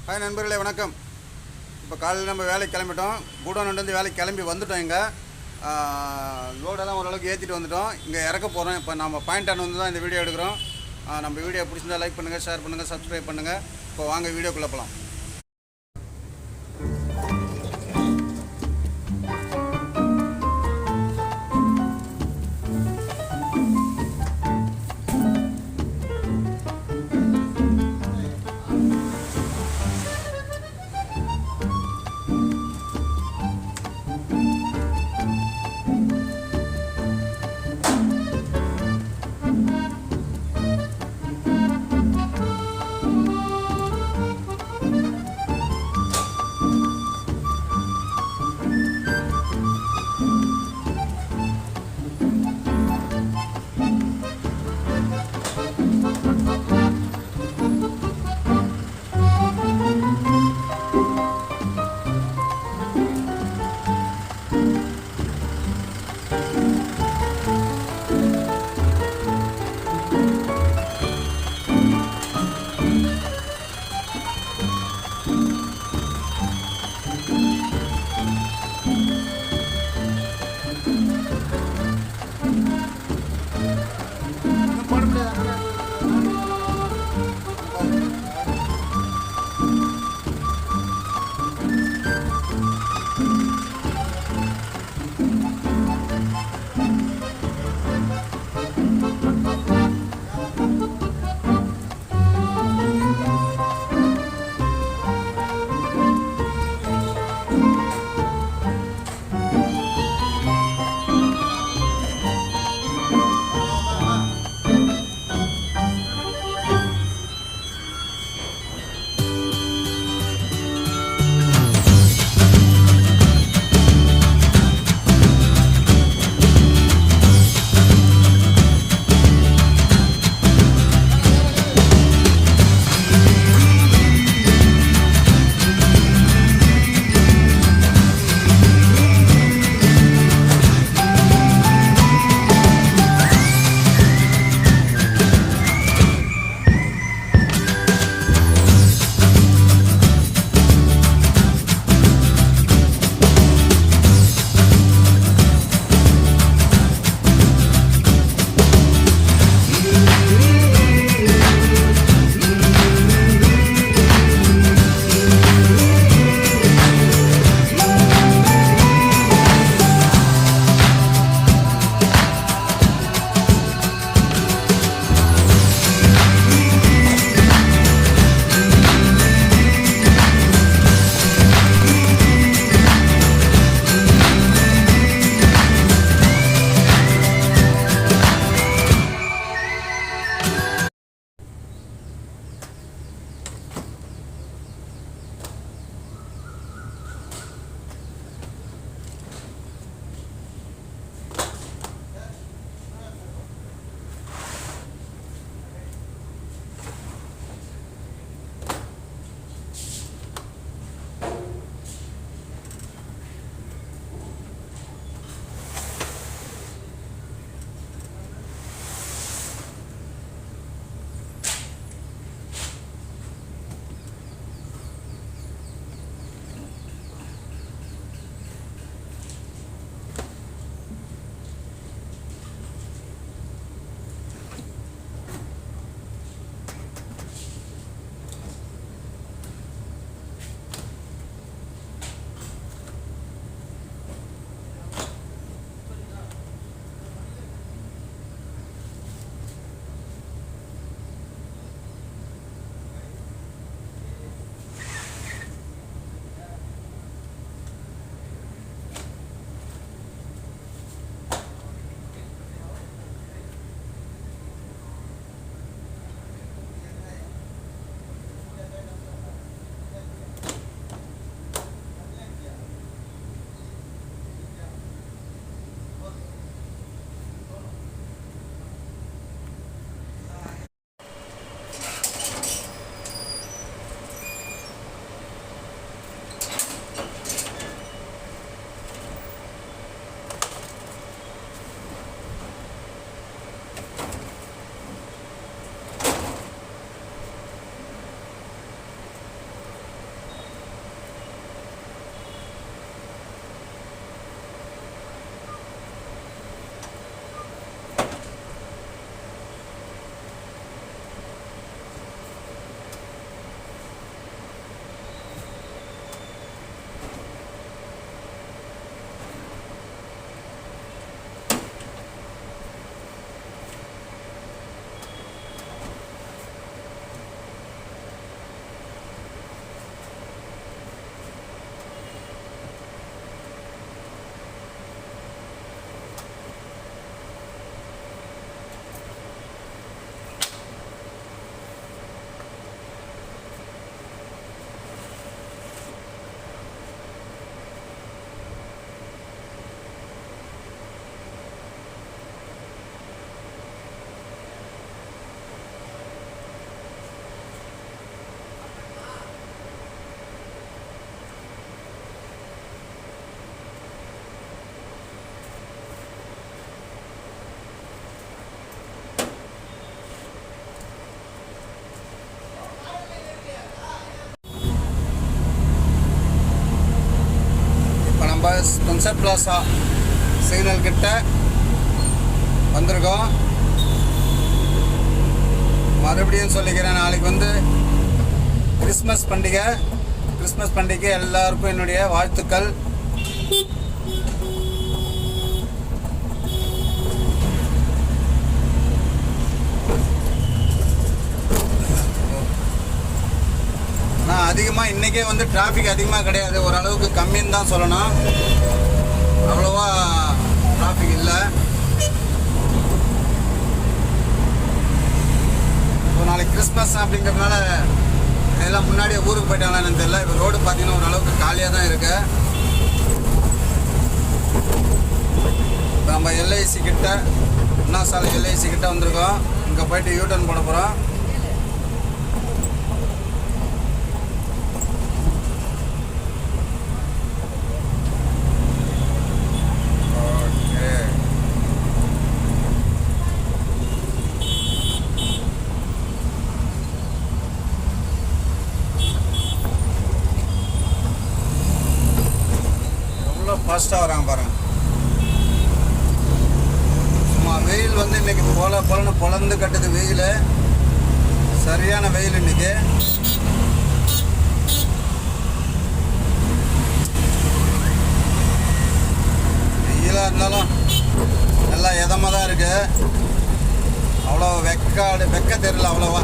Hi நண்பர்களே, வணக்கம். இப்போ காலையில் நம்ம வேலைக்கு கிளம்பிட்டோம். கூடோன்லேருந்து வேலைக்கு கிளம்பி வந்துட்டோம். இங்கே லோடெல்லாம் ஓரளவுக்கு ஏற்றிட்டு வந்துட்டோம். இங்கே இறக்க போகிறோம். இப்போ நம்ம பாயிண்டான வந்து தான் இந்த வீடியோ எடுக்கிறோம். நம்ம வீடியோ பிடிச்சிருந்தா லைக் பண்ணுங்கள், ஷேர் பண்ணுங்கள், சப்ஸ்கிரைப் பண்ணுங்கள். இப்போ வாங்க வீடியோக்குள்ளே போகலாம். ஸ்பென்சர் பிளாசா சிக்னல் கிட்ட வந்திருக்கோம். மறுபடியும் சொல்லிக்கிறேன், நாளைக்கு வந்து கிறிஸ்மஸ் பண்டிகை எல்லாருக்கும் என்னுடைய வாழ்த்துக்கள். நான் அதிகமாக இன்றைக்கே வந்து டிராஃபிக் அதிகமாக கிடையாது, ஓரளவுக்கு கம்மின்னு தான் சொல்லணும். அவ்வளோவா டிராஃபிக் இல்லை. இப்போ நாளைக்கு கிறிஸ்மஸ் அப்படிங்கிறதுனால எல்லாம் முன்னாடியே ஊருக்கு போயிட்டாங்களான்னு தெரியல. இப்போ ரோடு பார்த்தீங்கன்னா ஓரளவுக்கு காலியாக தான் இருக்கு. இப்போ நம்ம எல்ஐசி கிட்ட அண்ணா சாலை எல்ஐசி கிட்ட வந்திருக்கோம். இங்கே போயிட்டு யூடர்ன் போட போகிறோம். ஃபாஸ்ட்டாக வராங்க பாருங்க. சும்மா வெயில் வந்து இன்னைக்கு பொலன்னு பொலந்து கட்டுது. வெயில் சரியான வெயில் இன்னைக்கு. வெயிலாக இருந்தாலும் நல்லா இதமாக தான் இருக்கு. அவ்வளோ வெக்க தெரியல அவ்வளோவா.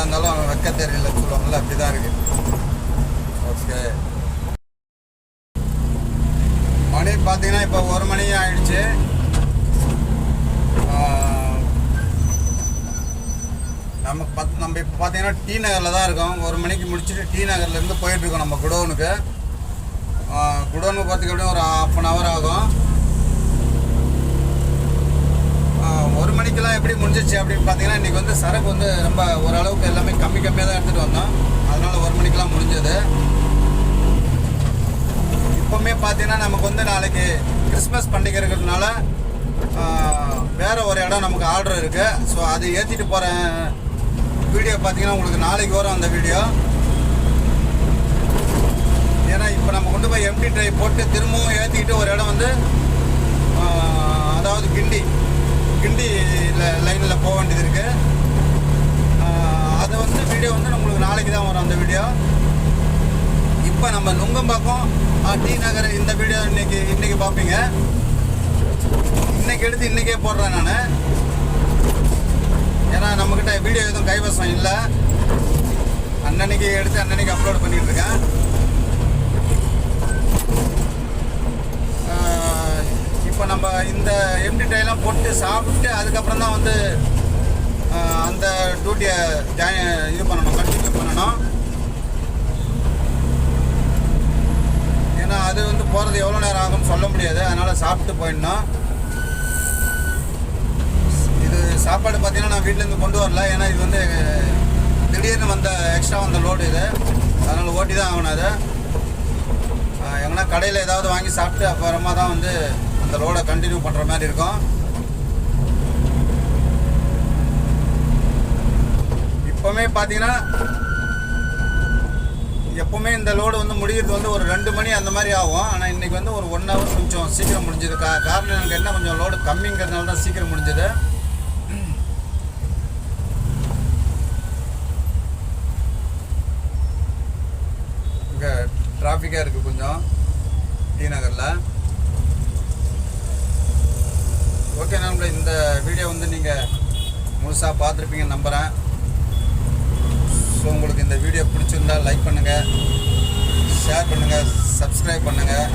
இருந்தாலும் வெக்க தெரியல சொல்லுவாங்கல்ல, அப்படிதான் இருக்கு. ஓகே, மணி பார்த்தீங்கன்னா இப்போ 1 மணி ஆயிடுச்சு. நம்ம இப்போ பார்த்தீங்கன்னா டி நகரில் தான் இருக்கோம். 1 மணிக்கு முடிச்சுட்டு டி நகர்லேருந்து போயிட்டுருக்கோம் நம்ம குடோனுக்கு. குடோனுக்கு பார்த்துக்க எப்படியும் ஒரு 1/2 hour ஆகும். 1 மணிக்கெல்லாம் எப்படி முடிஞ்சிச்சு அப்படின்னு பார்த்தீங்கன்னா, இன்றைக்கி வந்து சரக்கு வந்து ரொம்ப ஓரளவுக்கு எல்லாமே கம்மியாக தான் எடுத்துகிட்டு வந்தோம். அதனால் 1 மணிக்கெலாம் முடிஞ்சது. இப்போவுமே பார்த்தீங்கன்னா நமக்கு வந்து நாளைக்கு கிறிஸ்மஸ் பண்டிகை இருக்கிறதுனால வேறு ஒரு இடம் நமக்கு ஆர்டர் இருக்குது. ஸோ அது ஏற்றிட்டு போகிற வீடியோ பார்த்தீங்கன்னா உங்களுக்கு நாளைக்கு வரும் அந்த வீடியோ. ஏன்னா இப்போ நம்ம கொண்டு போய் எம்டி ட்ரை போட்டு திரும்பவும் ஏற்றிக்கிட்டு ஒரு இடம் வந்து அதாவது கிண்டி லைனில் போக வேண்டியது இருக்குது. அதை வந்து வீடியோ வந்து நம்மளுக்கு நாளைக்கு தான் வரும் அந்த வீடியோ. இப்போ நம்ம நுங்கம்பாக்கம் டி நகர் இந்த வீடியோ இன்றைக்கி பார்ப்பீங்க. இன்றைக்கி எடுத்து இன்றைக்கே போடுறேன் நான். ஏன்னா நம்மக்கிட்ட வீடியோ எதுவும் கைவசம் இல்லை. அன்னன்னைக்கு எடுத்து அன்னன்னைக்கு அப்லோட் பண்ணிகிட்ருக்கேன். இப்போ நம்ம இந்த எம்டி டைலாம் போட்டு சாப்பிட்டு அதுக்கப்புறம் தான் வந்து அந்த டியூட்டியை கண்டினியூ பண்ணணும். ஏன்னா அது வந்து போகிறது எவ்வளோ நேரம் ஆகும்னு சொல்ல முடியாது. அதனால் சாப்பிட்டு போயிடணும். இது சாப்பாடு பார்த்தீங்கன்னா நான் வீட்டிலேருந்து கொண்டு வரல. ஏன்னா இது வந்து திடீர்னு எக்ஸ்ட்ரா வந்த லோடு இது. அதனால் ஓட்டி தான் ஆகணும். அது எங்கன்னா கடையில் ஏதாவது வாங்கி சாப்பிட்டு அப்புறமா தான் வந்து அந்த ரோடை கண்டினியூ பண்ணுற மாதிரி இருக்கும். இப்போவுமே பார்த்தீங்கன்னா எப்போவுமே இந்த லோடு வந்து முடிகிறது வந்து ஒரு 2 மணி அந்த மாதிரி ஆகும். ஆனால் இன்றைக்கி வந்து ஒரு 1 hour கொஞ்சம் சீக்கிரம் முடிஞ்சது. காரணம் எனக்கு என்ன, கொஞ்சம் லோடு கம்மிங்கிறதுனால தான் சீக்கிரம் முடிஞ்சது. இங்கே டிராஃபிக்காக இருக்குது கொஞ்சம் டி நகரில். ஓகே நண்பர்களே, இந்த வீடியோ வந்து நீங்கள் முழுசாக பார்த்துருப்பீங்கன்னு நம்புகிறேன். ஸோ உங்களுக்கு இந்த வீடியோ பிடிச்சிருந்தால் லைக் பண்ணுங்கள், ஷேர் பண்ணுங்கள், சப்ஸ்கிரைப் பண்ணுங்கள்.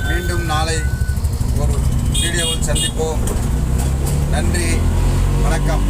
மீண்டும் நாளை ஒரு வீடியோவில் சந்திப்போம். நன்றி, வணக்கம்.